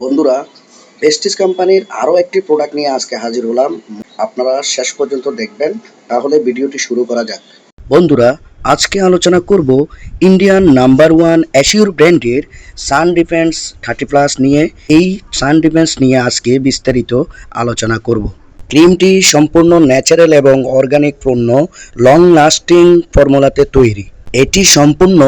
বন্ধুরা, প্রেস্টিজ কোম্পানির আরও একটি প্রোডাক্ট নিয়ে আজকে হাজির হলাম। আপনারা শেষ পর্যন্ত দেখবেন, তাহলে ভিডিওটি শুরু করা যাক। বন্ধুরা, আজকে আলোচনা করব ইন্ডিয়ান নাম্বার ওয়ান অ্যাসিওর ব্র্যান্ডের সান ডিফেন্স 30+ নিয়ে। এই সান ডিফেন্স নিয়ে আজকে বিস্তারিত আলোচনা করব। ক্রিমটি সম্পূর্ণ ন্যাচারাল এবং অর্গানিক পণ্য, লং লাস্টিং ফর্মুলাতে তৈরি। এটি সম্পূর্ণ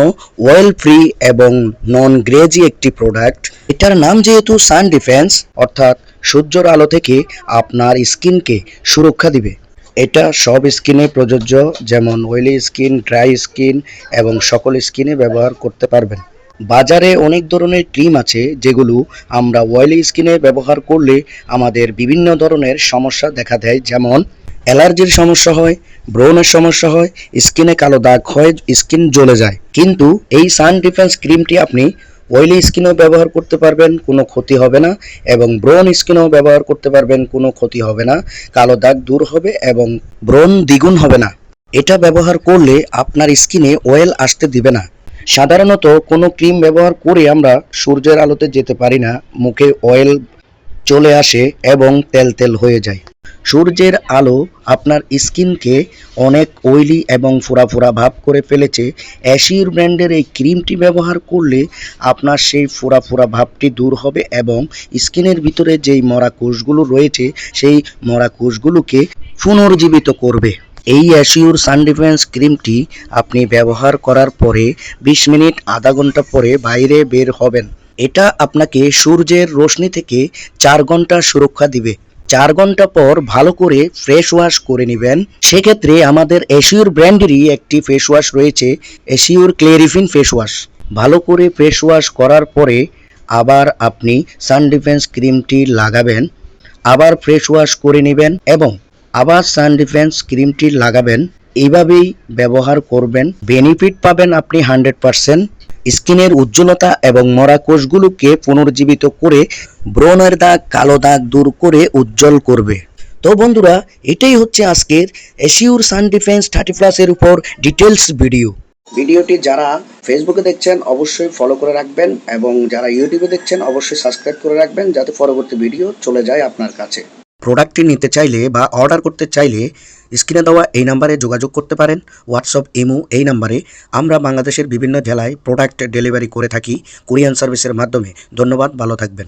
অয়েল ফ্রি এবং নন গ্রেজি একটি প্রোডাক্ট। এটার নাম যেহেতু সান ডিফেন্স, অর্থাৎ সূর্যের আলো থেকে আপনার স্কিনকে সুরক্ষা দিবে। এটা সব স্কিনে প্রযোজ্য, যেমন অয়েলি স্কিন, ড্রাই স্কিন এবং সকল স্কিনে ব্যবহার করতে পারবেন। বাজারে অনেক ধরনের ক্রিম আছে যেগুলো আমরা অয়েলি স্কিনে ব্যবহার করলে আমাদের বিভিন্ন ধরনের সমস্যা দেখা দেয়, যেমন অ্যালার্জির সমস্যা হয়, ব্রণের সমস্যা হয়, স্কিনে কালো দাগ হয়, স্কিন জ্বলে যায়। কিন্তু এই সান ডিফেন্স ক্রিমটি আপনি অয়েলি স্কিনেও ব্যবহার করতে পারবেন, কোনো ক্ষতি হবে না, এবং ব্রণ স্কিনেও ব্যবহার করতে পারবেন, কোনো ক্ষতি হবে না। কালো দাগ দূর হবে এবং ব্রণ দ্বিগুণ হবে না। এটা ব্যবহার করলে আপনার স্কিনে অয়েল আসতে দিবে না। সাধারণত কোনো ক্রিম ব্যবহার করে আমরা সূর্যের আলোতে যেতে পারি না, মুখে অয়েল চলে আসে এবং তেল তেল হয়ে যায়। সূর্যের আলো আপনার স্কিনকে অনেক অয়েলি এবং ফোড়া ফোড়া ভাব করে ফেলেছে। অ্যাসিওর ব্র্যান্ডের এই ক্রিমটি ব্যবহার করলে আপনার সেই ফোড়া ফোড়া ভাবটি দূর হবে এবং স্কিনের ভিতরে যেই মরা কোষগুলো রয়েছে সেই মরা কোষগুলোকে পুনর্জীবিত করবে। এই অ্যাসিওর সান ডিফেন্স ক্রিমটি আপনি ব্যবহার করার পরে 20 মিনিট আধা ঘন্টা পরে বাইরে বের হবেন। এটা আপনাকে সূর্যের রোশনি থেকে 4 ঘন্টা সুরক্ষা দিবে। 4 ঘন্টা পর ভালো করে ফ্রেশ ওয়াশ করে নেবেন। সেক্ষেত্রে আমাদের অ্যাসিওর ব্র্যান্ডেরই একটি ফেস ওয়াশ রয়েছে, অ্যাসিওর ক্লেরিফিন ফেস ওয়াশ। ভালো করে ফেস ওয়াশ করার পরে আবার আপনি সান ডিফেন্স ক্রিমটি লাগাবেন, আবার ফ্রেশ ওয়াশ করে নেবেন এবং আবার সান ডিফেন্স ক্রিমটি লাগাবেন। এইভাবেই ব্যবহার করবেন, বেনিফিট পাবেন আপনি 100%। স্কিনের উজ্জ্বলতা এবং মরা কোষগুলোকে পুনর্জীবিত করে ব্রণের দাগ, কালো দাগ দূর করে উজ্জ্বল করবে। তো বন্ধুরা, এটাই হচ্ছে আজকের অ্যাসিওর সান ডিফেন্স 30+ এর উপর ডিটেলস ভিডিও। ভিডিওটি যারা ফেসবুকে দেখছেন অবশ্যই ফলো করে রাখবেন এবং যারা ইউটিউবে দেখছেন অবশ্যই সাবস্ক্রাইব করে রাখবেন, যাতে পরবর্তী ভিডিও চলে যায় আপনার কাছে। প্রোডাক্টটি নিতে চাইলে বা অর্ডার করতে চাইলে স্ক্রিনে দেওয়া এই নাম্বারে যোগাযোগ করতে পারেন। হোয়াটসঅ্যাপ, ইমো এই নাম্বারে। আমরা বাংলাদেশের বিভিন্ন জেলায় প্রোডাক্ট ডেলিভারি করে থাকি কুরিয়ার সার্ভিসের মাধ্যমে। ধন্যবাদ, ভালো থাকবেন।